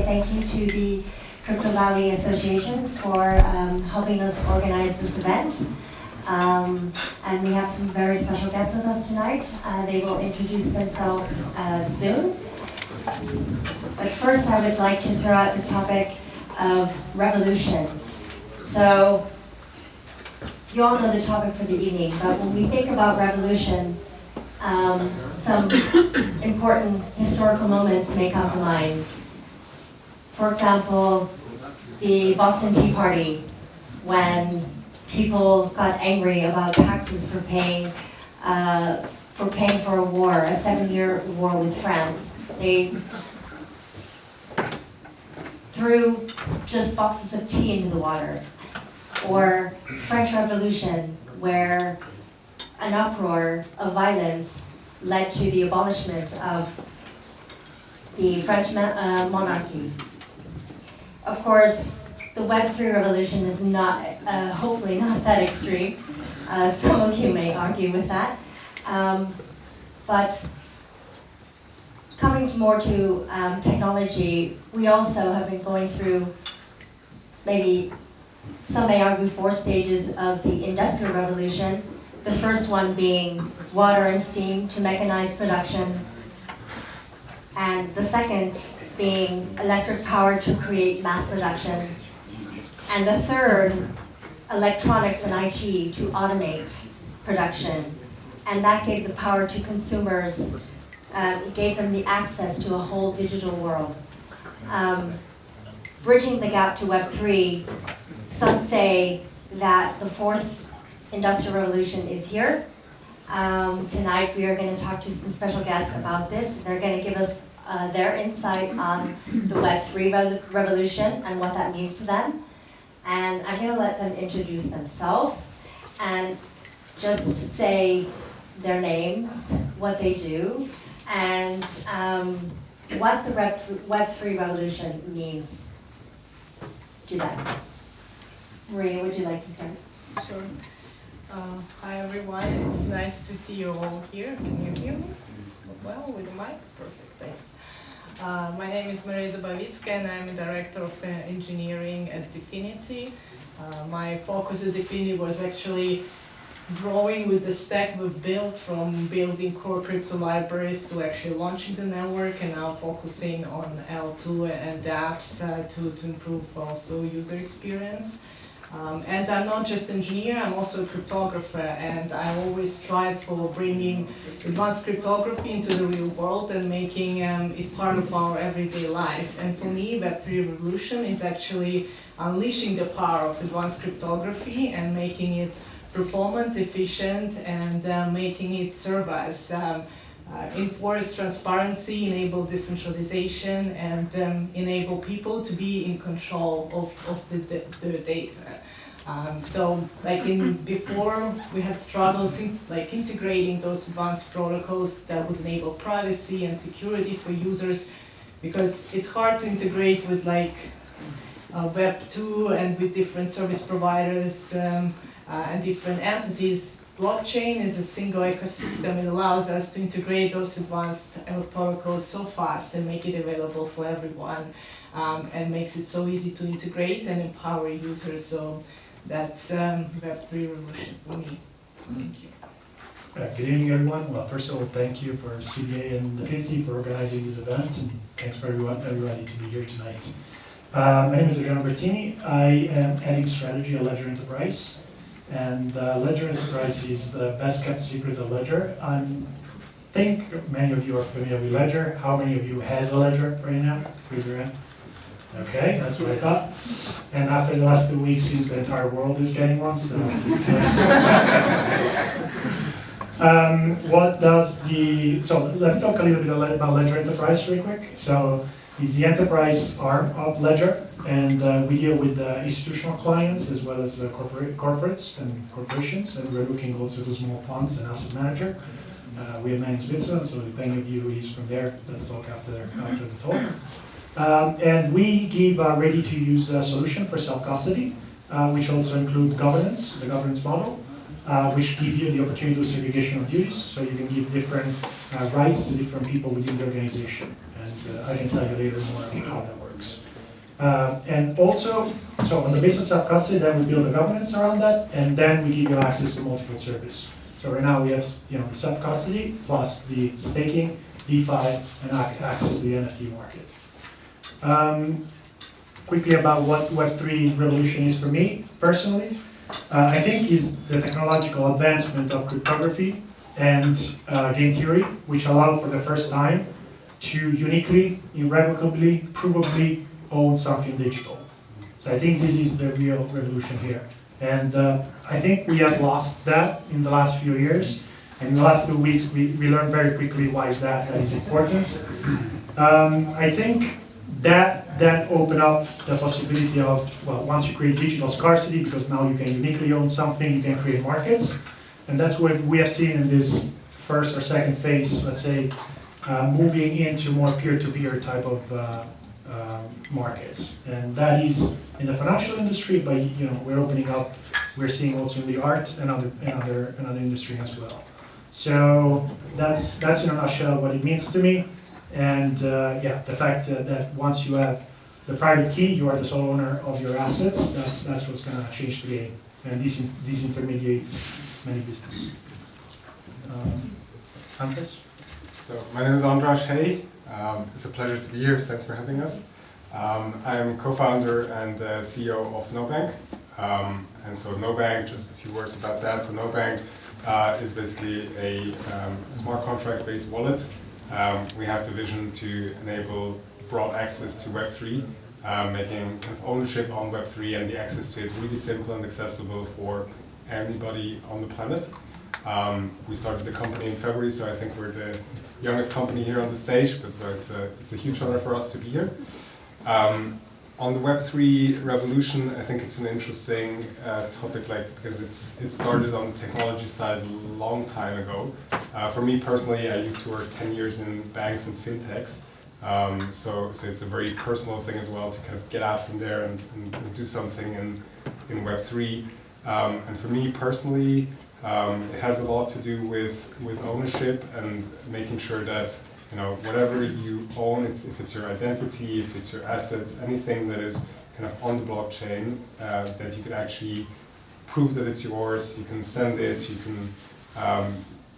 thank you to the Crypto Valley Association for helping us organize this event. And we have some very special guests with us tonight. They will introduce themselves soon. But first I would like to throw out the topic of revolution. So, you all know the topic for the evening, but when we think about revolution, some important historical moments may come to mind. For example, the Boston Tea Party, when people got angry about taxes for paying for a war, a 7-year war with France. They threw just boxes of tea into the water. Or French Revolution, where an uproar of violence led to the abolishment of the French monarchy. Of course, the Web3 revolution is not, hopefully not that extreme. Some of you may argue with that. But coming more to technology, we also have been going through maybe some may argue 4 stages of the Industrial Revolution. The first one being water and steam to mechanize production, and the second being electric power to create mass production, and the third, electronics and IT to automate production. And that gave the power to consumers, it gave them the access to a whole digital world. Bridging the gap to Web3, some say that the 4th Industrial Revolution is here. Tonight we are going to talk to some special guests about this. They're going to give us their insight on the Web3 revolution and what that means to them. And I'm going to let them introduce themselves and just say their names, what they do, and what the Web3 revolution means to them. Maria, would you like to start? Sure. Hi everyone, it's nice to see you all here. Can you hear me? Well, with the mic? Perfect, thanks. My name is Maria Dubovitskaya and I'm a director of engineering at DFINITY. My focus at DFINITY was actually growing with the stack we've built, from building core crypto libraries to actually launching the network, and now focusing on L2 and apps to improve also user experience. And I'm not just an engineer, I'm also a cryptographer, and I always strive for bringing advanced cryptography into the real world and making it part of our everyday life. And for me, Web3 Revolution is actually unleashing the power of advanced cryptography and making it performant, efficient, and making it serve us. Enforce transparency, enable decentralization, and enable people to be in control of the data. So, before we had struggles integrating those advanced protocols that would enable privacy and security for users, because it's hard to integrate with Web2 and with different service providers and different entities. Blockchain is a single ecosystem. It allows us to integrate those advanced protocols so fast and make it available for everyone, and makes it so easy to integrate and empower users. So that's Web3 Revolution for me. Thank you. Good evening, everyone. Well, first of all, thank you for CBA and DFINITY for organizing this event, and thanks for everybody to be here tonight. My name is Adriano Bertini. I am heading strategy at Ledger Enterprise. And Ledger Enterprise is the best kept secret of Ledger. I think many of you are familiar with Ledger. How many of you has a Ledger right now? Raise your hand. Okay, that's what I thought. And after the last 2 weeks, seems the entire world is getting one. So, so let me talk a little bit about Ledger Enterprise real quick. So it's the enterprise arm of Ledger. And we deal with institutional clients as well as corporates and corporations, and we're looking also to small funds and asset manager. We have 9 in Switzerland, so if any of you is from there, let's talk after the talk. And we give a ready-to-use solution for self-custody, which also include governance, the governance model, which give you the opportunity to do segregation of duties, so you can give different rights to different people within the organization. And I can tell you later more about how that works. And also, so on the basis of self-custody, then we build a governance around that, and then we give you access to multiple services. So right now we have, the self-custody plus the staking, DeFi, and access to the NFT market. Quickly about what Web3 Revolution is for me, personally. I think is the technological advancement of cryptography and game theory, which allow for the first time to uniquely, irrevocably, provably own something digital. So I think this is the real revolution here. And I think we have lost that in the last few years. And in the last 2 weeks, we learned very quickly why that is important. I think that opened up the possibility of, well, once you create digital scarcity, because now you can uniquely own something, you can create markets. And that's what we have seen in this first or second phase, let's say, moving into more peer-to-peer type of markets. And that is in the financial industry, but we're opening up, we're seeing also in the art and other industry as well. So that's in a nutshell what it means to me. And the fact that once you have the private key, you are the sole owner of your assets. That's what's going to change the game and disintermediate many business. Andras? So my name is Andras. Hejj. It's a pleasure to be here. Thanks for having us. I'm co-founder and CEO of NoBank. And so NoBank, just a few words about that. So NoBank is basically a smart contract-based wallet. We have the vision to enable broad access to Web3, making kind of ownership on Web3 and the access to it really simple and accessible for anybody on the planet. We started the company in February, so I think we're the youngest company here on the stage, but so it's a huge honor for us to be here. On the Web3 revolution, I think it's an interesting topic, because it started on the technology side a long time ago. For me personally, I used to work 10 years in banks and fintechs, so it's a very personal thing as well to kind of get out from there and do something in Web3. And for me personally, it has a lot to do with ownership and making sure that whatever you own, if it's your identity, if it's your assets, anything that is kind of on the blockchain, that you can actually prove that it's yours, you can send it, you can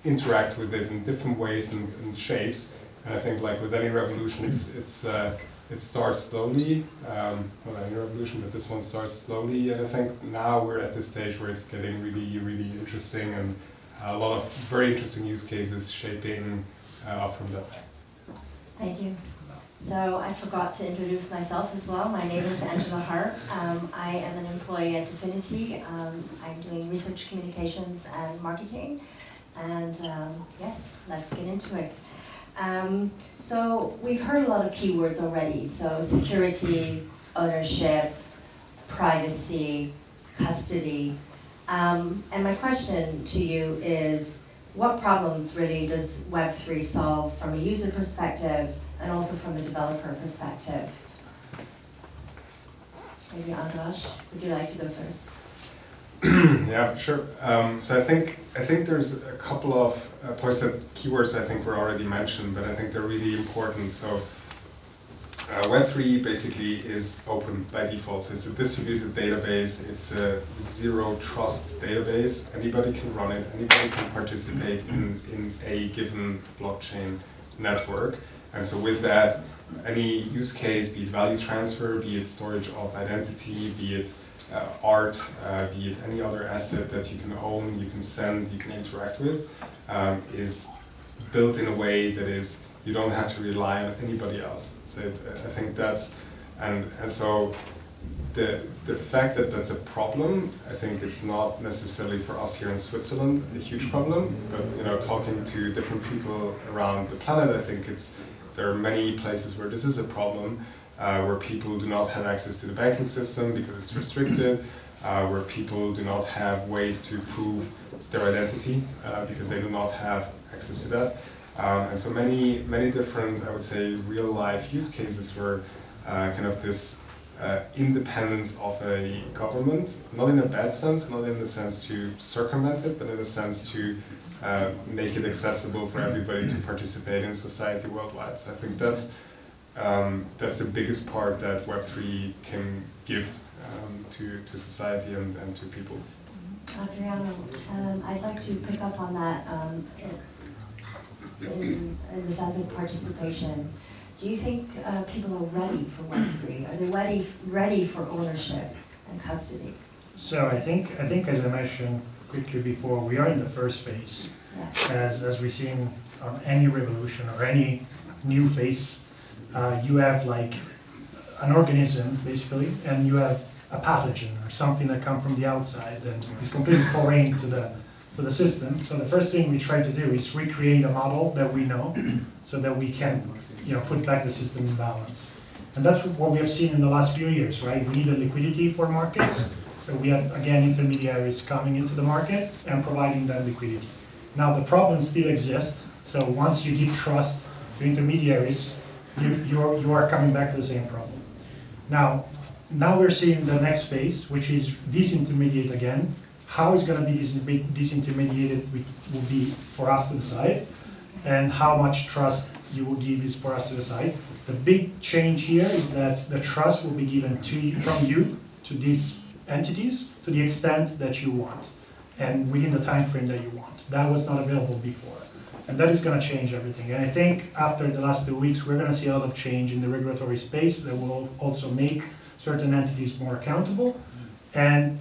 interact with it in different ways and shapes. And I think like with any revolution, it starts slowly. Well, any revolution, but this one starts slowly. And I think now we're at this stage where it's getting really, really interesting, and a lot of very interesting use cases shaping up from that. Thank you. So I forgot to introduce myself as well. My name is Harp. I am an employee at DFINITY. I'm doing research, communications, and marketing. And yes, let's get into it. So we've heard a lot of keywords already. So security, ownership, privacy, custody. And my question to you is, what problems really does Web3 solve from a user perspective and also from a developer perspective? Maybe Andras, would you like to go first? Yeah, sure. So I think there's a couple of points that keywords I think were already mentioned, but I think they're really important. So Web3 basically is open by default. So it's a distributed database. It's a zero trust database. Anybody can run it. Anybody can participate in a given blockchain network. And so with that, any use case, be it value transfer, be it storage of identity, be it art, be it any other asset that you can own, you can send, you can interact with, is built in a way that is, you don't have to rely on anybody else. So I think that's, and so the fact that that's a problem, I think it's not necessarily for us here in Switzerland a huge problem, but talking to different people around the planet, I think there are many places where this is a problem, where people do not have access to the banking system because it's restricted, where people do not have ways to prove their identity because they do not have access to that. And so many different, I would say, real life use cases where kind of this independence of a government, not in a bad sense, not in the sense to circumvent it, but in the sense to make it accessible for everybody to participate in society worldwide. So I think that's that's the biggest part that Web3 can give to society and to people. Adriano, I'd like to pick up on that in the sense of participation. Do you think people are ready for Web3? Are they ready for ownership and custody? So I think as I mentioned quickly before, we are in the first phase. Yeah. As we've seen on any revolution or any new phase, you have like an organism basically, and you have a pathogen or something that comes from the outside and is completely foreign to the system. So the first thing we try to do is recreate a model that we know, so that we can, put back the system in balance. And that's what we have seen in the last few years, right? We needed liquidity for markets, so we have again intermediaries coming into the market and providing that liquidity. Now the problem still exists. So once you give trust to intermediaries, you are coming back to the same problem. Now we're seeing the next phase, which is disintermediate again. How it's going to be disintermediated will be for us to decide, and how much trust you will give is for us to decide. The big change here is that the trust will be given from you to these entities to the extent that you want, and within the time frame that you want. That was not available before. And that is going to change everything. And I think after the last 2 weeks, we're going to see a lot of change in the regulatory space that will also make certain entities more accountable, and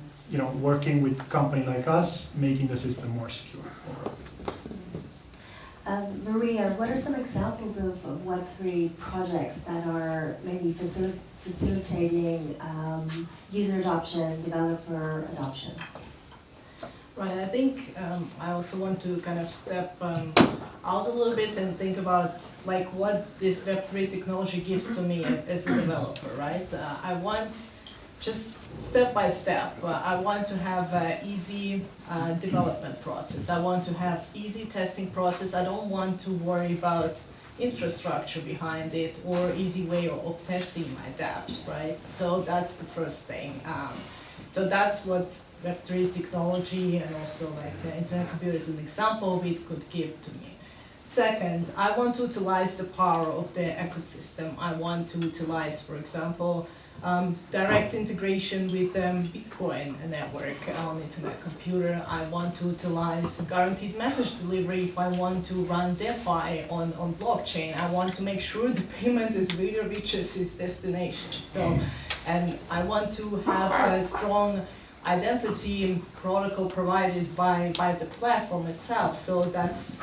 working with a company like us, making the system more secure. Maria, what are some examples of Web3 projects that are maybe facilitating user adoption, developer adoption? Right, I think I also want to kind of step out a little bit and think about like what this Web3 technology gives to me as a developer, right? I want just step by step. I want to have an easy development process. I want to have easy testing process. I don't want to worry about infrastructure behind it or easy way of testing my dApps, right? So that's the first thing. So that's what Web3 technology and also like internet computer is an example of it could give to me. Second, I want to utilize the power of the ecosystem. I want to utilize, for example, direct integration with Bitcoin network on internet computer. I want to utilize guaranteed message delivery if I want to run DeFi on blockchain. I want to make sure the payment is really reaches its destination. So, and I want to have a strong identity protocol provided by the platform itself. So that's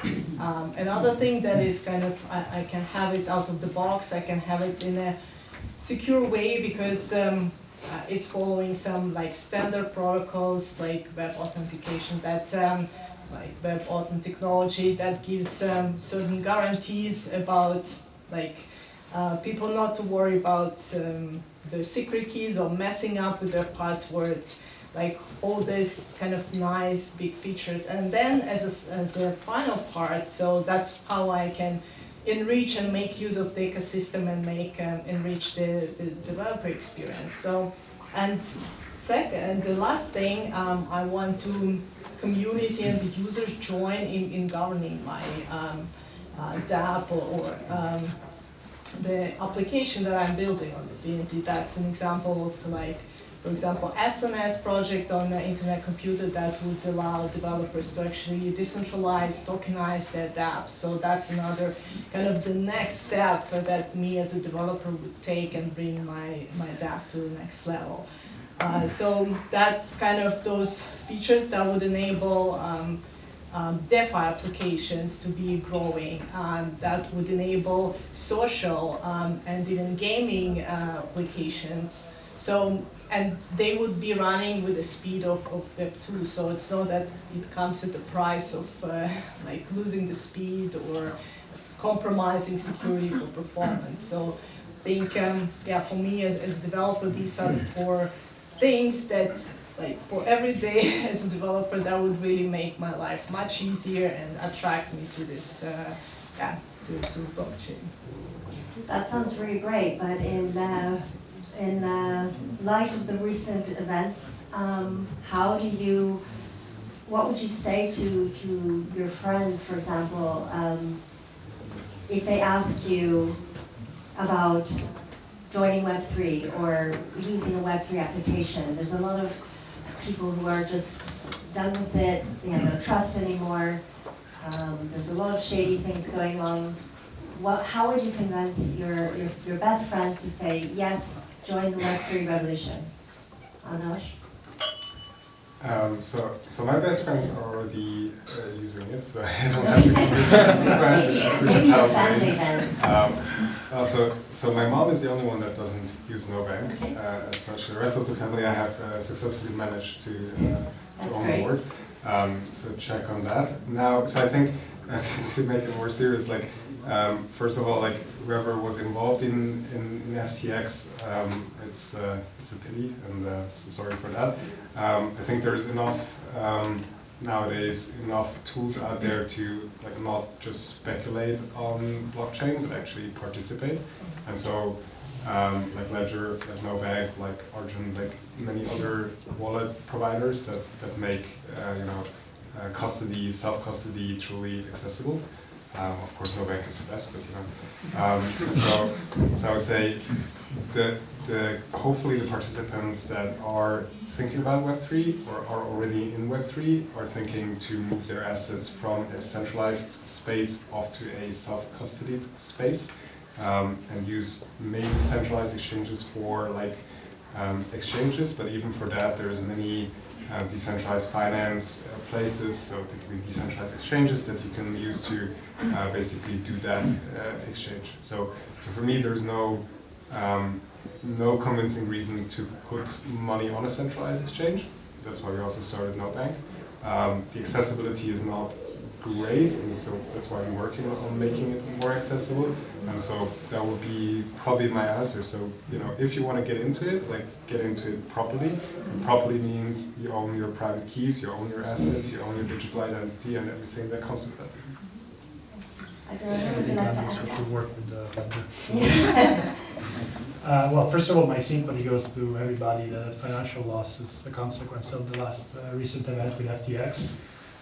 another thing that is kind of, I can have it out of the box. I can have it in a secure way because it's following some like standard protocols like web authentication that like web authn technology that gives certain guarantees about like people not to worry about their secret keys or messing up with their passwords, like all this kind of nice big features. And then as a final part, so that's how I can enrich and make use of the ecosystem and make enrich the developer experience. So, and second, the last thing, I want to community and the users join in governing my dApp or the application that I'm building on DFINITY. That's an example of like, for example, SNS project on the internet computer that would allow developers to actually decentralize, tokenize their dApps. So that's another kind of the next step that me as a developer would take and bring my dApp to the next level. So that's kind of those features that would enable DeFi applications to be growing. That would enable social and even gaming applications. So, and they would be running with the speed of Web2, so it's not that it comes at the price of like losing the speed or compromising security for performance. So I think, yeah, for me as a developer, these are the 4 things that, like, for every day as a developer, that would really make my life much easier and attract me to this, yeah, to blockchain. That sounds really great, but in light of the recent events, what would you say to your friends, for example, if they ask you, about joining Web3 or using a Web3 application. There's a lot of people who are just done with it, they have no trust anymore. There's a lot of shady things going on. How would you convince your best friends to say, yes, join the Web3 revolution? Andras? So my best friends are already using it, so I don't have to convince them, which is how great. So my mom is the only one that doesn't use NoBank. Okay. As such, the rest of the family I have successfully managed to onboard. So check on that. Now, so I think to make it more serious, like first of all, like whoever was involved in FTX, it's a pity, and so sorry for that. I think there's enough nowadays tools out there to like not just speculate on blockchain, but actually participate. And so like Ledger, like NoBank, like Argent, like many other wallet providers that make custody, self-custody truly accessible. Of course, NoBank is the best, but so I would say hopefully the participants that are thinking about Web3 or are already in Web3 are thinking to move their assets from a centralized space off to a self-custodied space, and use maybe centralized exchanges for like exchanges, but even for that there's many decentralized finance places, so typically decentralized exchanges that you can use to basically do that exchange. So for me, there's no convincing reason to put money on a centralized exchange. That's why we also started NoBank. The accessibility is not great, and so that's why we're working on making it more accessible. And so that would be probably my answer. So if you want to get into it, like get into it properly. And properly means you own your private keys, you own your assets, you own your digital identity, and everything that comes with that. Adriano, I would you think like to Andras add? should work with the Yeah. Well, first of all, my sympathy goes to everybody that financial loss is a consequence of the last recent event with FTX.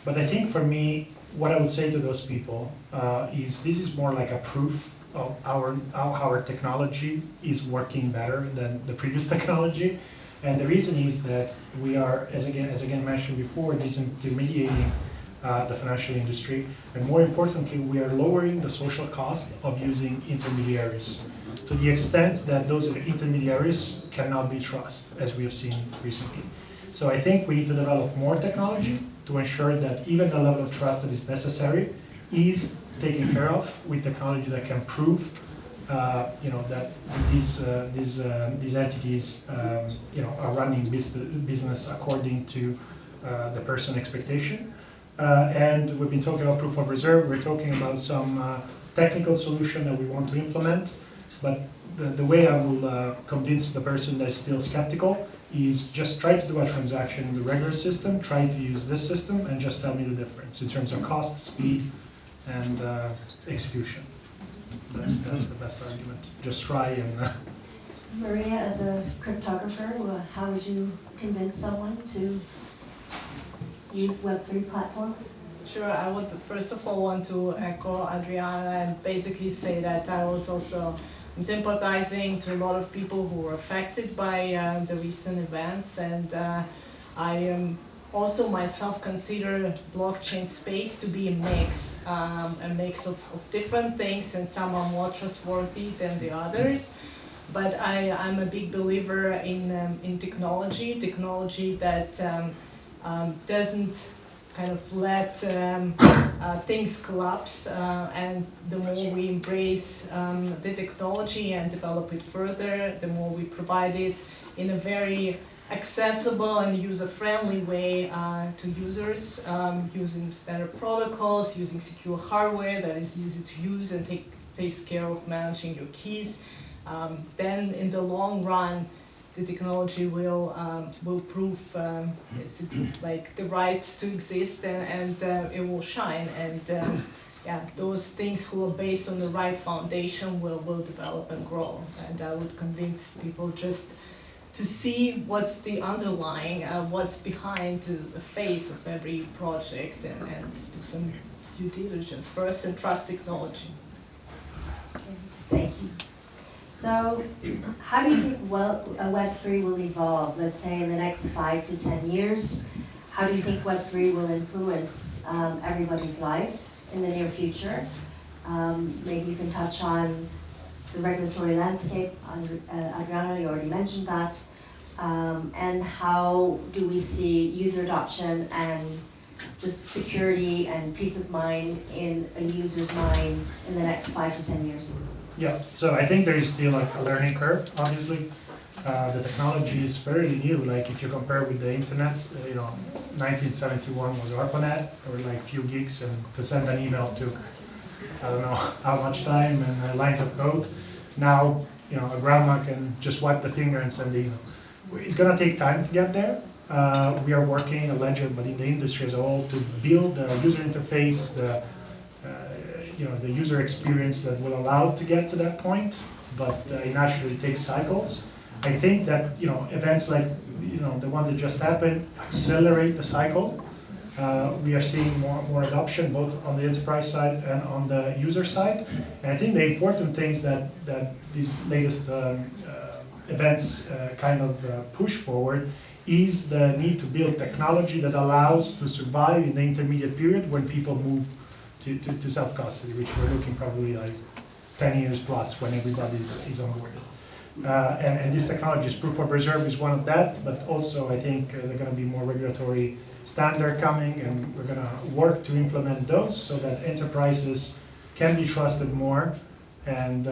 But I think for me, what I would say to those people is this is more like a proof of how our technology is working better than the previous technology. And the reason is that we are, as again mentioned before, disintermediating the financial industry. And more importantly, we are lowering the social cost of using intermediaries to the extent that those intermediaries cannot be trusted, as we have seen recently. So I think we need to develop more technology to ensure that even the level of trust that is necessary is taken care of with technology that can prove, that these entities, are running business according to the person expectation. And we've been talking about proof of reserve. We're talking about some technical solution that we want to implement. But the way I will convince the person that is still skeptical is just try to do a transaction in the regular system, try to use this system, and just tell me the difference in terms of cost, speed, and execution. That's the best argument. Just try and... Maria, as a cryptographer, how would you convince someone to use Web3 platforms? Sure, I would first of all want to echo Adriano and basically say that I was also sympathizing to a lot of people who were affected by the recent events, and I am also myself consider blockchain space to be a mix of different things, and some are more trustworthy than the others. But I'm a big believer in technology that doesn't kind of let things collapse, and the more we embrace the technology and develop it further, the more we provide it in a very accessible and user-friendly way to users, using standard protocols, using secure hardware that is easy to use and takes care of managing your keys, then in the long run, the technology will prove like the right to exist, and it will shine, and those things who are based on the right foundation will develop and grow. And I would convince people just to see what's the underlying, what's behind the face of every project, and do some due diligence first and trust technology. Thank you. So, how do you think Web3 will evolve, let's say in the next 5 to 10 years? How do you think Web3 will influence everybody's lives in the near future? Maybe you can touch on the regulatory landscape. Adriano, you already mentioned that. And how do we see user adoption and just security and peace of mind in a user's mind in the next 5 to 10 years? Yeah, so I think there is still like a learning curve, obviously. The technology is fairly new. Like if you compare with the internet, 1971 was ARPANET, or like few gigs, and to send an email took, I don't know how much time and lines of code. Now, a grandma can just wipe the finger and send the email. It's gonna take time to get there. We are working a Ledger, but in the industry as a whole, to build the user interface, the user experience that will allow it to get to that point. But it naturally takes cycles. I think that events like the one that just happened accelerate the cycle. We are seeing more adoption both on the enterprise side and on the user side. And I think the important things that these latest events kind of push forward is the need to build technology that allows to survive in the intermediate period when people move to self-custody, which we're looking probably like 10 years plus when everybody is on board. And this technology is proof of reserve is one of that, but also I think there are going to be more regulatory standard coming, and we're going to work to implement those so that enterprises can be trusted more, and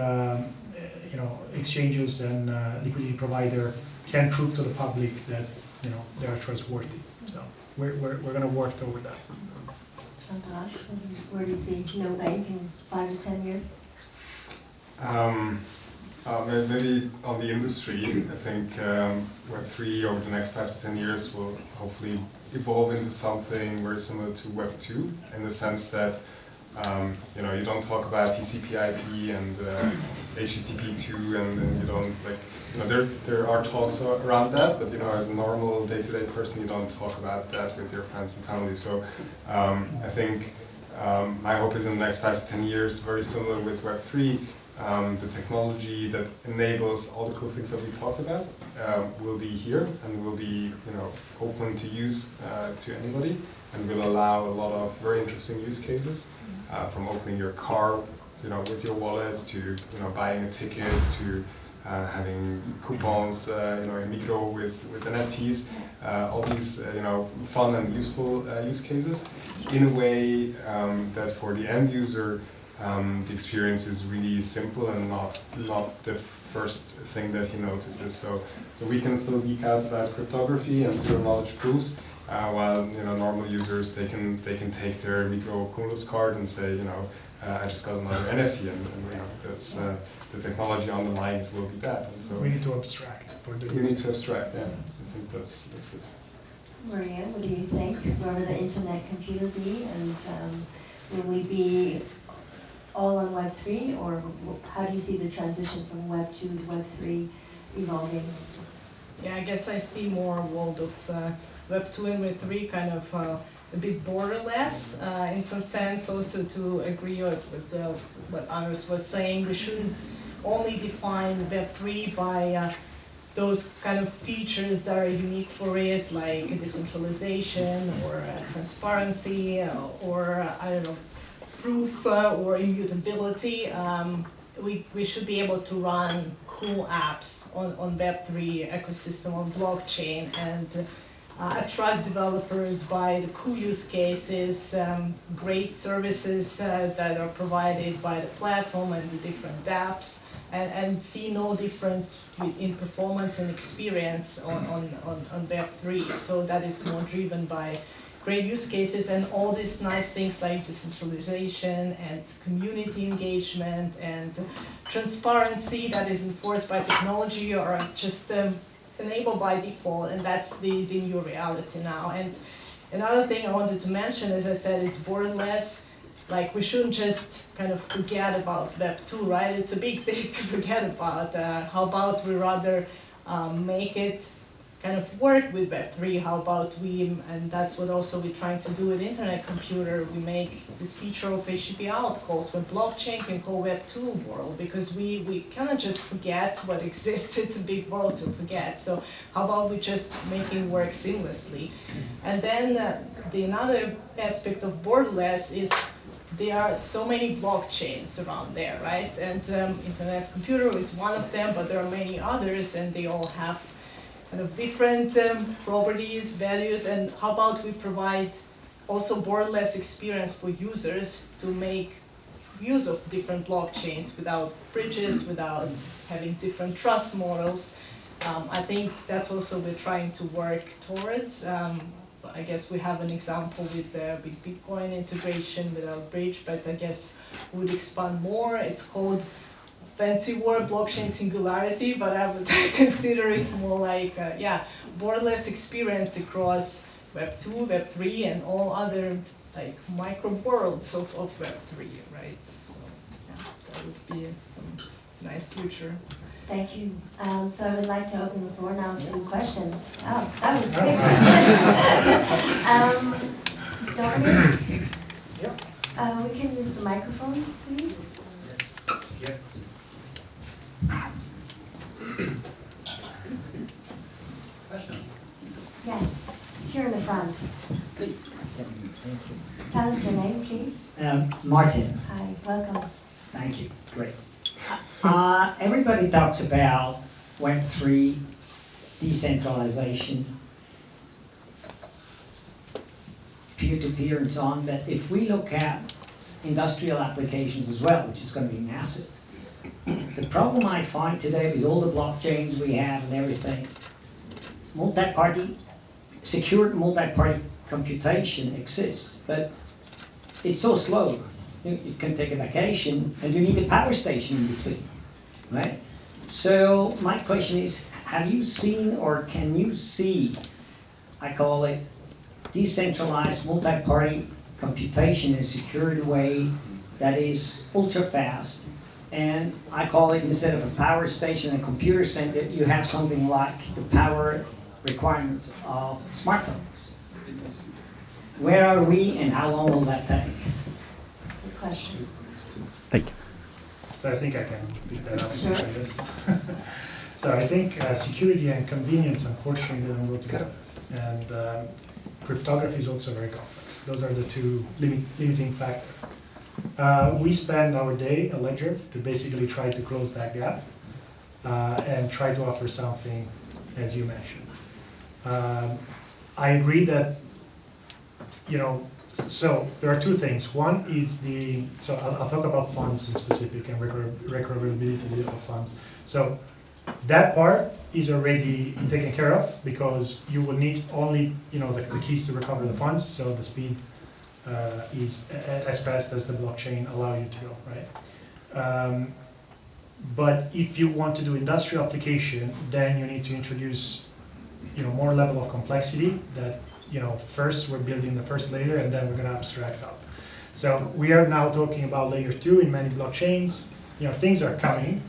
exchanges and liquidity provider can prove to the public that they are trustworthy. So we're going to work toward that. Andras, where do you see NoBank in 5 to 10 years? Maybe on the industry, I think Web3 over the next 5 to 10 years will hopefully evolve into something very similar to Web2, in the sense that you don't talk about TCP/IP and HTTP2, and you don't there are talks around that, but as a normal day-to-day person, you don't talk about that with your friends and family. So I think my hope is in the next 5 to 10 years, very similar with Web3. The technology that enables all the cool things that we talked about will be here and will be open to use to anybody, and will allow a lot of very interesting use cases, from opening your car with your wallet, to buying a ticket, to having coupons in micro with NFTs, all these fun and useful use cases in a way that for the end user the experience is really simple and not the first thing that he notices. So we can still geek out about cryptography and zero knowledge proofs, while normal users they can take their micro cumulus card and say I just got another NFT, and that's the technology underlying it will be that. And so we need to abstract for the we need to abstract. Yeah, I think that's it. Maria, what do you think? Where will the internet computer be, and will we be all on Web3, or how do you see the transition from Web2 to Web3 evolving? Yeah, I guess I see more a world of Web2 and Web3 kind of a bit borderless in some sense. Also to agree with what Andras was saying, we shouldn't only define Web3 by those kind of features that are unique for it, like decentralization or transparency or I don't know, proof or immutability. We should be able to run cool apps on Web3 ecosystem, on blockchain, and attract developers by the cool use cases, great services that are provided by the platform and the different dApps, and see no difference in performance and experience on Web3. So that is more driven by great use cases, and all these nice things like decentralization and community engagement and transparency that is enforced by technology are just enabled by default, and that's the new reality now. And another thing I wanted to mention, as I said, it's borderless. Like, we shouldn't just kind of forget about Web2, right? It's a big thing to forget about. How about we rather make it kind of work with Web3, how about and that's what also we're trying to do with Internet Computer, we make this feature of HTTP out calls where blockchain can call Web2 world, because we cannot just forget what exists, it's a big world to forget. So how about we just making work seamlessly? And then the another aspect of borderless is there are so many blockchains around there, right? And Internet Computer is one of them, but there are many others, and they all have kind of different properties, values, and how about we provide also borderless experience for users to make use of different blockchains without bridges, without having different trust models. I think that's also we're trying to work towards. I guess we have an example with Bitcoin integration without bridge, but I guess we would expand more. It's called fancy word blockchain singularity, but I would consider it more like borderless experience across Web2, Web3, and all other like micro worlds of Web3, right? So yeah, that would be some nice future. Thank you. So I would like to open the floor now to questions. Oh, that was quick. Dominic? Yep. We can use the microphones, please. Yes. Questions? Yes, here in the front. Please. Tell us your name, please. Martin, Hi, welcome. thank you. Great. Everybody talks about Web3, decentralization, peer-to-peer and so on, but if we look at industrial applications as well, which is going to be massive, the problem I find today with all the blockchains we have and everything, secured multi-party computation exists, but it's so slow. You can take a vacation and you need a power station in between, right? So my question is, have you seen or can you see, I call it decentralized multi-party computation in a secured way that is ultra fast, and I call it, instead of a power station and a computer center, you have something like the power requirements of a smartphone. Where are we and how long will that take? Good question. Thank you. So I think I can pick that up. Sure. I guess. So I think security and convenience, unfortunately, don't go together. And cryptography is also very complex. Those are the two limiting factors. We spend our day at Ledger to basically try to close that gap and try to offer something, as you mentioned. I agree that, so there are two things. One is so I'll talk about funds in specific and recoverability of funds. So that part is already taken care of because you will need only, the keys to recover the funds. So the speed is as fast as the blockchain allow you to go, right? But if you want to do industrial application, then you need to introduce, more level of complexity that, first we're building the first layer and then we're going to abstract up. So we are now talking about layer 2 in many blockchains. Things are coming,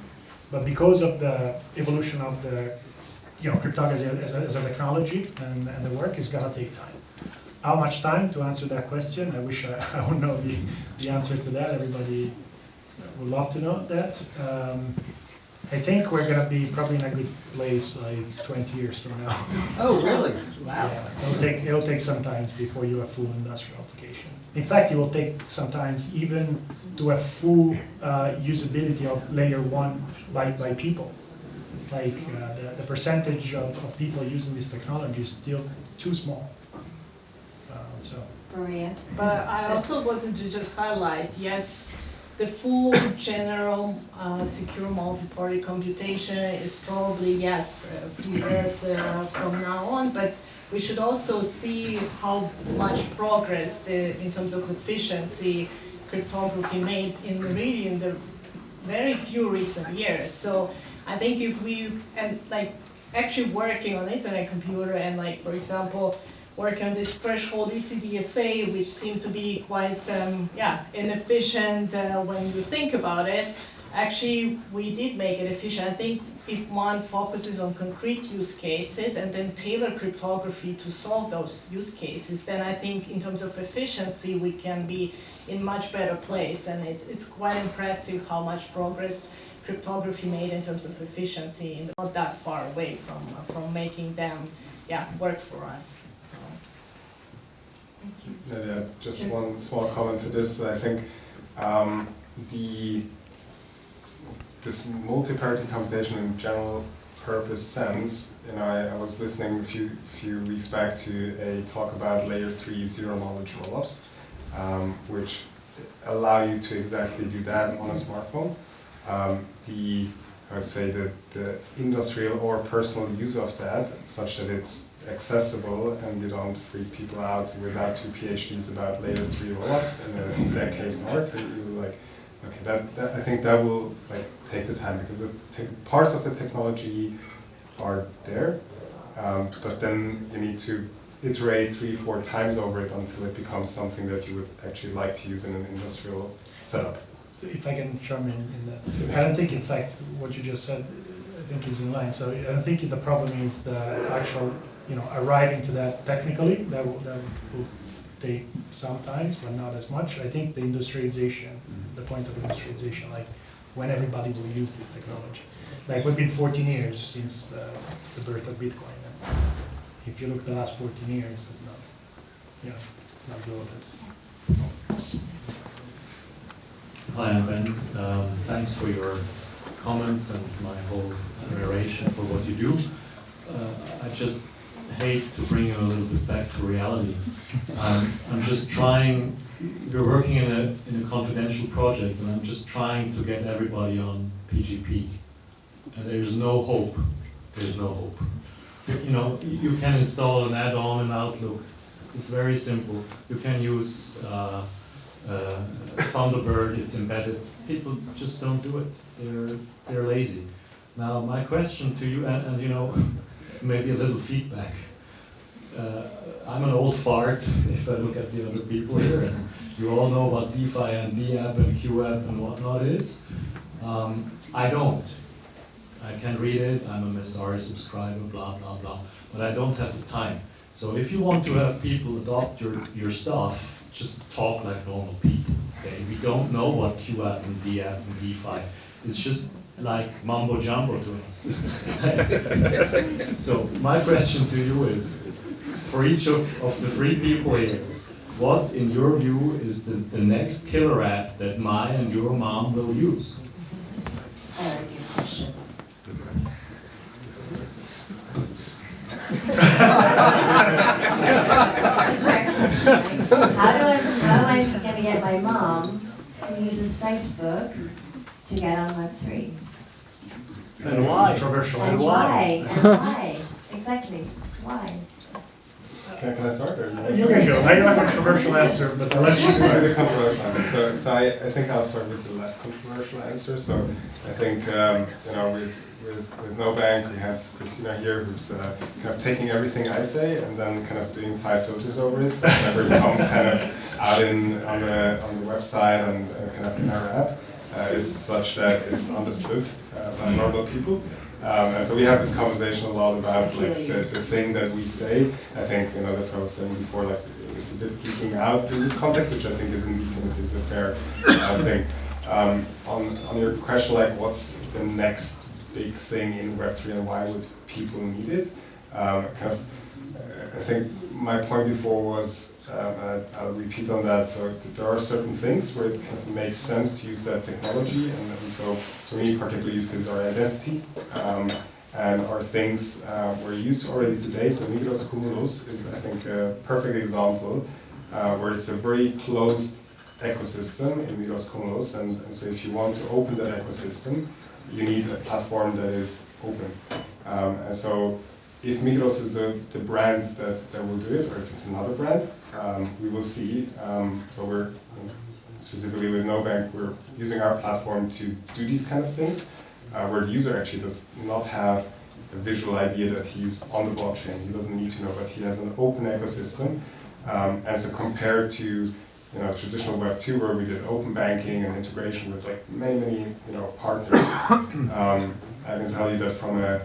but because of the evolution of the, cryptography as a technology and the work is going to take time. How much time to answer that question? I wish I would know the answer to that. Everybody would love to know that. I think we're going to be probably in a good place like 20 years from now. Oh, really? Wow. Yeah, it'll take some time before you have full industrial application. In fact, it will take some time even to have full usability of layer 1 by people. Like the percentage of people using this technology is still too small. Maria. But I also wanted to just highlight, yes, the full general secure multi-party computation is probably, yes, a few years from now on, but we should also see how much progress in terms of efficiency cryptography made in the very few recent years. So I think if we, actually working on Internet Computer and for example, working on this threshold ECDSA, which seemed to be quite inefficient when you think about it. Actually, we did make it efficient. I think if one focuses on concrete use cases and then tailor cryptography to solve those use cases, then I think in terms of efficiency, we can be in much better place. And it's quite impressive how much progress cryptography made in terms of efficiency, and not that far away from making them work for us. So, thank you. Yeah, just one small comment to this. I think this multi-party computation in general purpose sense, you know, I was listening a few weeks back to a talk about layer 3 zero knowledge rollups, which allow you to exactly do that on a smartphone. I would say the industrial or personal use of that, such that it's accessible and you don't freak people out without 2 PhDs about layer 3 rollups in an exact case in art. You're like, okay, that I think that will like take the time, because the parts of the technology are there, but then you need to iterate 3-4 times over it until it becomes something that you would actually like to use in an industrial setup. If I can chime in that, I don't think, in fact, what you just said, I think is in line. So I don't think the problem is the actual, you know, arriving to that technically. That will take some time, but not as much. I think the industrialization, the point of industrialization, like when everybody will use this technology. Like we've been 14 years since the birth of Bitcoin. And if you look at the last 14 years, it's not, you know, it's not good. Yes, next question. Hi, I'm Ben. Thanks for your comments and my whole admiration for what you do. I just hate to bring you a little bit back to reality. I'm just trying. We're working in a confidential project, and I'm just trying to get everybody on PGP. And there's no hope. There's no hope. You know, you can install an add-on in Outlook. It's very simple. You can use Thunderbird. It's embedded. People just don't do it. They're lazy. Now, my question to you, and you know, maybe a little feedback. I'm an old fart if I look at the other people here, and you all know what DeFi and DApp and QApp and whatnot is. I don't. I can read it, I'm a Messari subscriber, blah, blah, blah, but I don't have the time. So if you want to have people adopt your stuff, just talk like normal people, okay? We don't know what QApp and DApp and DeFi. It's just like mumbo jumbo to us. So my question to you is, for each of the 3 people here, what in your view is the next killer app that my and your mom will use? Good question. How am I going to get my mom who uses Facebook to get on Web3? And why? Controversial And answer. why? And why? Exactly. Why? Can I start? Or You can go. I have a controversial answer, but I'll let you start start. with the controversial answer. So I think I'll start with the less controversial answer. So I think you know, with NoBank, we have Christina here, who's kind of taking everything I say and then kind of doing 5 filters over it, so whenever it comes kind of out on the website and kind of in our app, is such that it's understood by normal people. And so we have this conversation a lot about like the thing that we say. I think, you know, that's what I was saying before, like it's a bit geeking out in this context, which I think is in DFINITY is a fair thing. On your question, like what's the next big thing in Web3 and why would people need it? I think my point before was, I'll repeat on that, so there are certain things where it kind of makes sense to use that technology, and so for me, particular use cases are identity, and are things we're used to already today. So Migros Cumulus is, I think, a perfect example where it's a very closed ecosystem in Migros Cumulus, and so if you want to open that ecosystem, you need a platform that is open. And so if Migros is the brand that will do it, or if it's another brand, we will see. But we're, specifically with NoBank, we're using our platform to do these kind of things, where the user actually does not have a visual idea that he's on the blockchain. He doesn't need to know, but he has an open ecosystem. And so compared to traditional Web2 where we did open banking and integration with like many partners. I can tell you that from a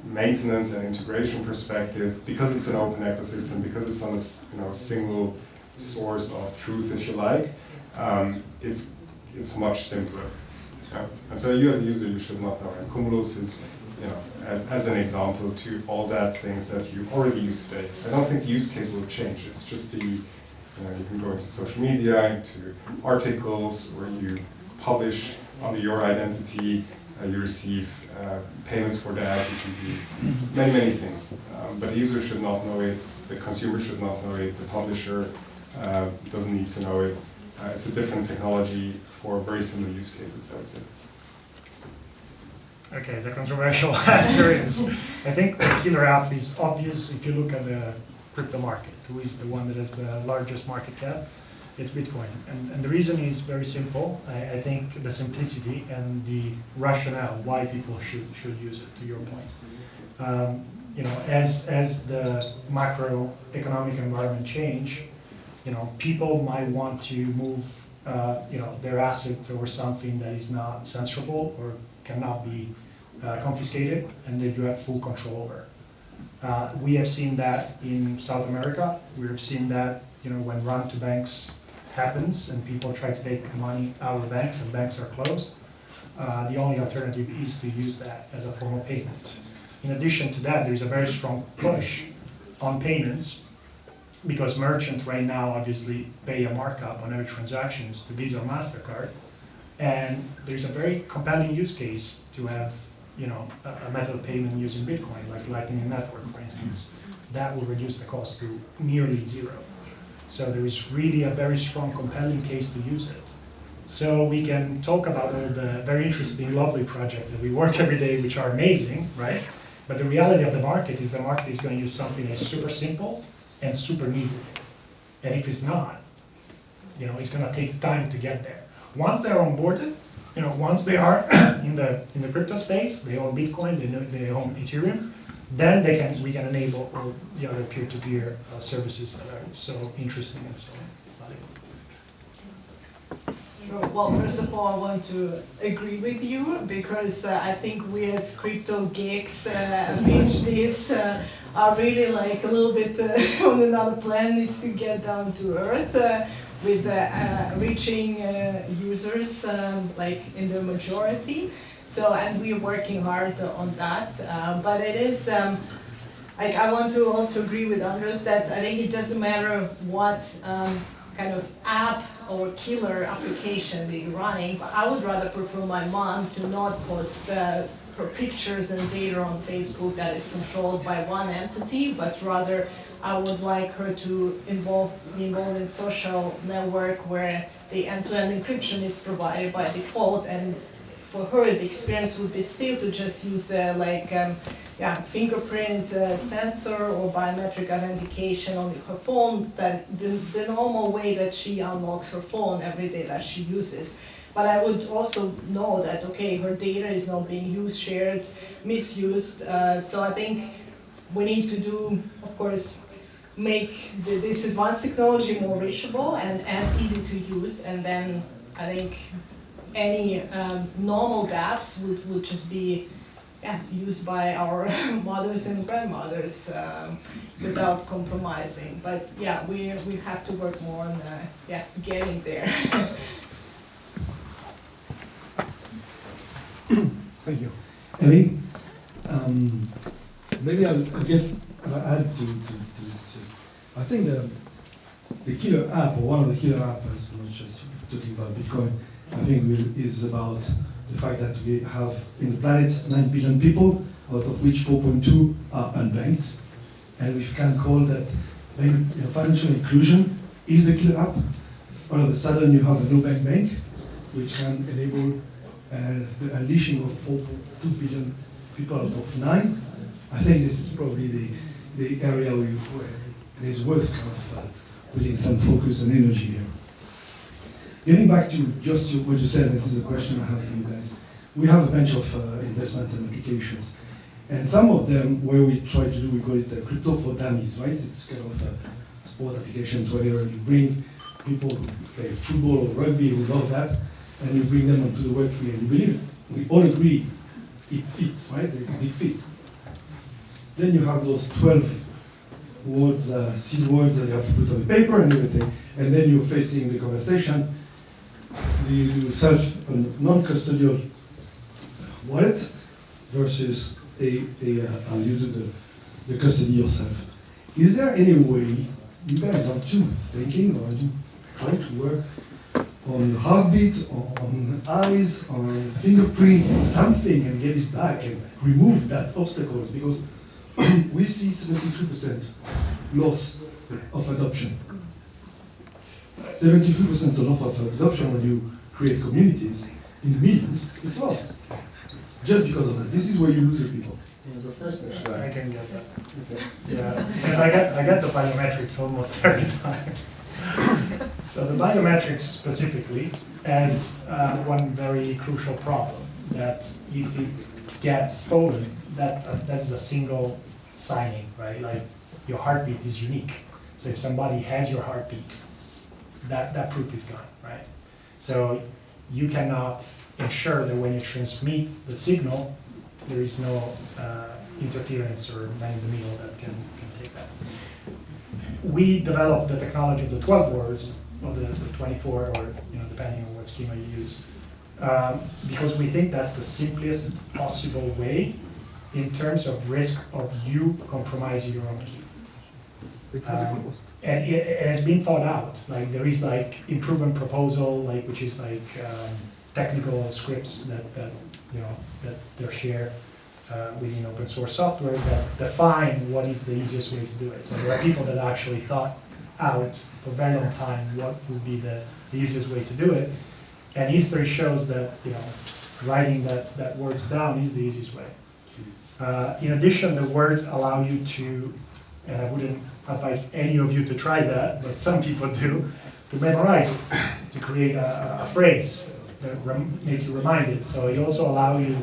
maintenance and integration perspective, because it's an open ecosystem, because it's on a single source of truth, if you like, it's much simpler. Yeah? And so you as a user, you should not know. And Cumulus is, as an example to all that things that you already use today. I don't think the use case will change. It's just you can go into social media, into articles where you publish under your identity, you receive payments for that, you can do many things. But the user should not know it, the consumer should not know it, the publisher doesn't need to know it. It's a different technology for very similar use cases, I would say. Okay, the controversial answer is, I think the killer app is obvious if you look at the crypto market. Who is the one that has the largest market cap? It's Bitcoin. And the reason is very simple. I think the simplicity and the rationale why people should use it, to your point. As the macroeconomic environment change, people might want to move their assets over something that is not censorable or cannot be confiscated, and that you have full control over. We have seen that in South America. We have seen that when run to banks happens and people try to take money out of the banks and banks are closed. The only alternative is to use that as a form of payment. In addition to that, there's a very strong push on payments because merchants right now obviously pay a markup on every transaction to Visa or MasterCard. And there's a very compelling use case to have a method of payment using Bitcoin, like Lightning Network, for instance. That will reduce the cost to nearly zero. So there is really a very strong, compelling case to use it. So we can talk about all the very interesting, lovely projects that we work every day, which are amazing, right? But the reality of the market is going to use something that's super simple and super needed. And if it's not, it's going to take time to get there. Once they're onboarded, once they are in the crypto space, they own Bitcoin, they own Ethereum, then we can enable all the other peer-to-peer services that are so interesting and so valuable. Sure. Well, first of all, I want to agree with you because I think we as crypto geeks, PhDs, are really like a little bit on another planet, is to get down to earth with reaching users like in the majority. So, and we're working hard on that, but it is, I want to also agree with Andras that I think it doesn't matter what kind of app or killer application that you're running, but I would rather prefer my mom to not post her pictures and data on Facebook that is controlled by one entity, but rather I would like her to be involved in social network where the end-to-end encryption is provided by default, and for her the experience would be still to just use fingerprint sensor or biometric authentication on her phone, that the normal way that she unlocks her phone every day that she uses. But I would also know that, okay, her data is not being used, shared, misused. So I think we need to do, of course, make this advanced technology more reachable and as easy to use. And then I think any normal dApps would just be used by our mothers and grandmothers without compromising. But yeah, we have to work more on getting there. Thank you. Ellie, maybe I'll add to this. I think the killer app, or one of the killer apps, as we're not just talking about Bitcoin, I think is about the fact that we have in the planet 9 billion people, out of which 4.2 are unbanked. And we can call that financial inclusion is the killer app. All of a sudden you have a NoBank bank, which can enable the unleashing of 4.2 billion people out of 9. I think this is probably the area where it is worth kind of putting some focus and energy here. Getting back to just what you said, this is a question I have for you guys. We have a bunch of investment applications. And some of them, where we try to do, we call it crypto for dummies, right? It's kind of sport applications, whatever. You bring people who play football or rugby who love that, and you bring them onto the Web3 and you believe it. We all agree it fits, right? There's a big fit. Then you have those 12 words, seed words that you have to put on the paper and everything, and then you're facing the conversation. Do you self a non-custodial wallet versus you do the custody yourself? Is there any way you guys are too thinking or you trying to work on heartbeat, on eyes, on fingerprints, something, and get it back and remove that obstacle? Because we see 73% loss of adoption. 73% loss of adoption when you create communities in millions, it's lost. Just because of that. This is where you lose the people. I can get that. Yeah, because I get the biometrics almost every time. So the biometrics specifically has one very crucial problem, that if it gets stolen, that's a single signing, right? Like your heartbeat is unique. So if somebody has your heartbeat, that proof is gone, right? So you cannot ensure that when you transmit the signal, there is no interference or man in the middle that can take that. We developed the technology of the 12 words, or the 24, or depending on what schema you use, because we think that's the simplest possible way in terms of risk of you compromising your own key. And it has been thought out. Like there is like improvement proposal, like which is like technical scripts that they're shared within open source software that define what is the easiest way to do it. So there are people that actually thought out for a very long time what would be the easiest way to do it. And history shows that writing that words down is the easiest way. In addition, the words allow you to, and I wouldn't advise any of you to try that, but some people do, to memorize it, to create a phrase that make you reminded. So it also allow you,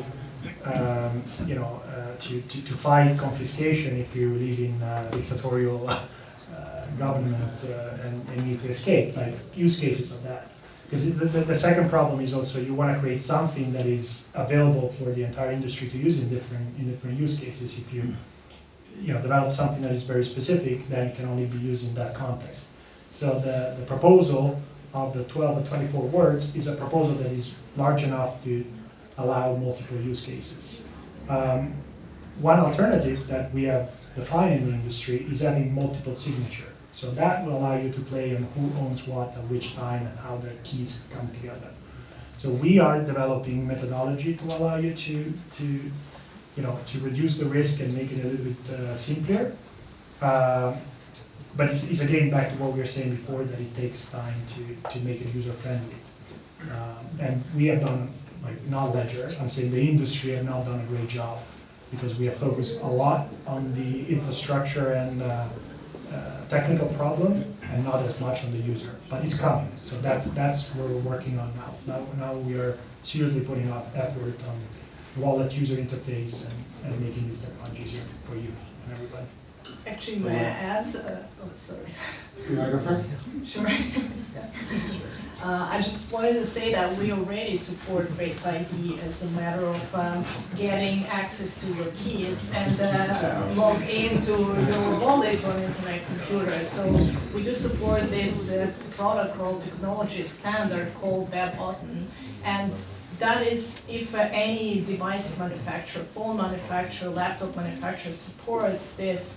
to fight confiscation if you live in a dictatorial government and need to escape, like use cases of that. Because the second problem is also you want to create something that is available for the entire industry to use in different use cases. If you develop something that is very specific, then it can only be used in that context. So the proposal of the 12 and 24 words is a proposal that is large enough to allow multiple use cases. One alternative that we have defined in the industry is having multiple signature. So that will allow you to play on who owns what at which time and how the keys come together. So we are developing methodology to allow you to reduce the risk and make it a little bit simpler. But it's again back to what we were saying before, that it takes time to make it user friendly. And we have done, not Ledger, I'm saying the industry have now done a great job, because we have focused a lot on the infrastructure and technical problem, and not as much on the user. But it's coming, so that's what we're working on now. Now we are seriously putting off effort on wallet user interface and making this technology easier for you and everybody. Actually, may I add? Sorry. You want to go first? Sure. I just wanted to say that we already support Face ID as a matter of getting access to your keys and log into your wallet on internet computer. So we do support this protocol technology standard called DFINITY, and that is if any device manufacturer, phone manufacturer, laptop manufacturer supports this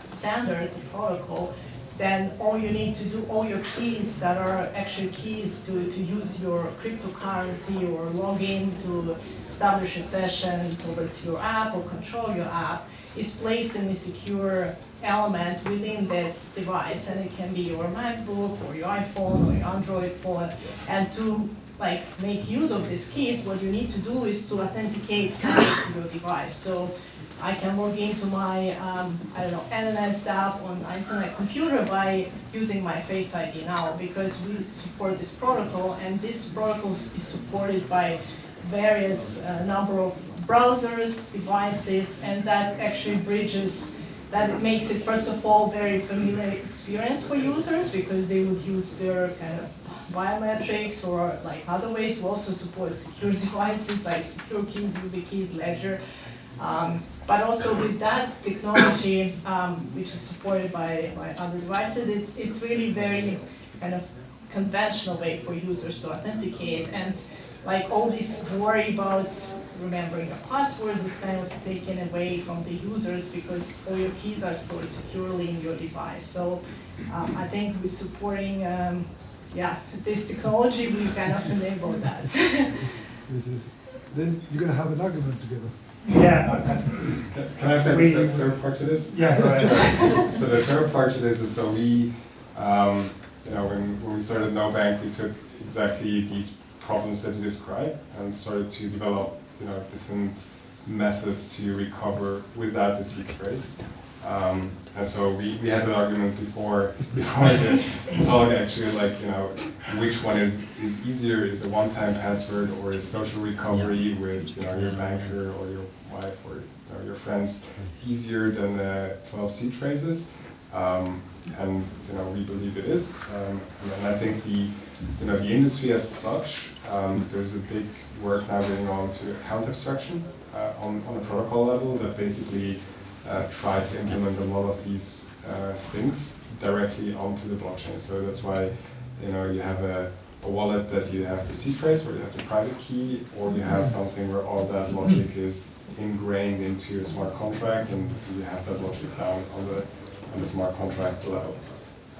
standard protocol, then all you need to do, all your keys that are actually keys to use your cryptocurrency or log in to establish a session towards your app or control your app, is placed in a secure element within this device. And it can be your MacBook or your iPhone or your Android phone. And to make use of these keys, what you need to do is to authenticate to your device. So I can log into my, NNS app on the internet computer by using my Face ID now, because we support this protocol, and this protocol is supported by various number of browsers, devices, and that actually bridges that it makes it, first of all, very familiar experience for users because they would use their kind of biometrics or like other ways. We also support secure devices like secure keys with the keys ledger. But also with that technology, which is supported by other devices, it's really very kind of conventional way for users to authenticate, and like all this worry about remembering the passwords is kind of taken away from the users because all your keys are stored securely in your device. So I think with supporting this technology, we kind of enable that. Then you're going to have an argument together. Yeah. Can I say the third part to this? Yeah, go ahead. So the third part to this is, so we, when we started NoBank, we took exactly these problems that you described and started to develop, different methods to recover without the seed phrase. And so we had an argument before the talk actually, like, which one is easier? Is a one-time password or is social recovery with your banker or your wife or your friends easier than 12 seed phrases? And we believe it is. And I think the industry as such, there's a big work now going on to account abstraction on a protocol level that basically tries to implement a lot of these things directly onto the blockchain. So that's why you have a wallet that you have the seed phrase where you have the private key, or you have something where all that logic is ingrained into a smart contract, and you have that logic down on the smart contract level.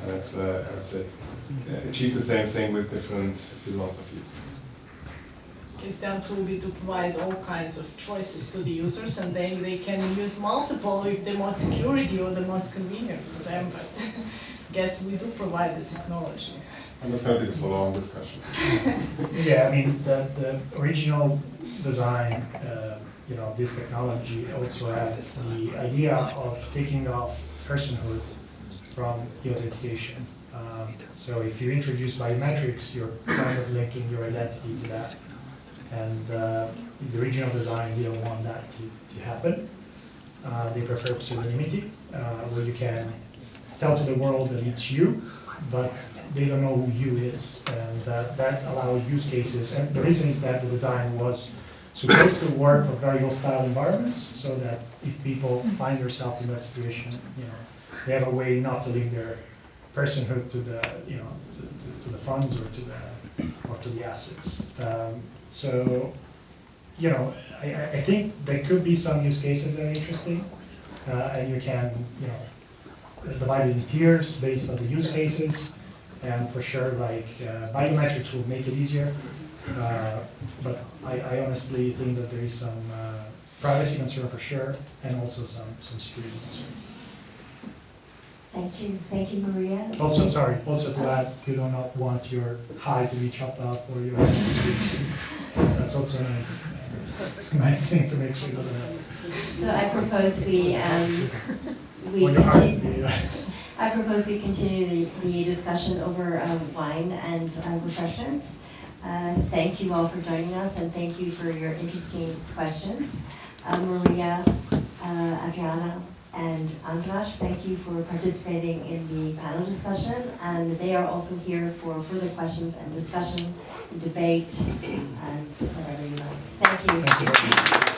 And it's I would say achieve the same thing with different philosophies. The answer will be to provide all kinds of choices to the users, and then they can use multiple if the most security or the most convenient for them. But I guess we do provide the technology. And that's going to be the follow-on discussion. Yeah, I mean, the original design, this technology also had the idea of taking off personhood from the authentication. So if you introduce biometrics, you're kind of linking your identity to that. And the original design, we don't want that to happen. They prefer pseudonymity, where you can tell to the world that it's you, but they don't know who you is. And that allows use cases. And the reason is that the design was supposed to work for very hostile environments, so that if people find themselves in that situation, they have a way not to link their personhood to the, to the funds or to the assets. So, I think there could be some use cases that are interesting, and you can, divide it in tiers based on the use cases, and for sure, like, biometrics will make it easier, but I honestly think that there is some privacy concern for sure, and also some security concern. Thank you, Maria. Also to add, you do not want your hide to be chopped off or your that's also a nice thing to make sure it doesn't happen. So I propose we continue the discussion over wine and refreshments. Thank you all for joining us, and thank you for your interesting questions. Maria, Adriano, and Andras, thank you for participating in the panel discussion, and they are also here for further questions and discussion, and debate, and whatever you like. Thank you. Thank you.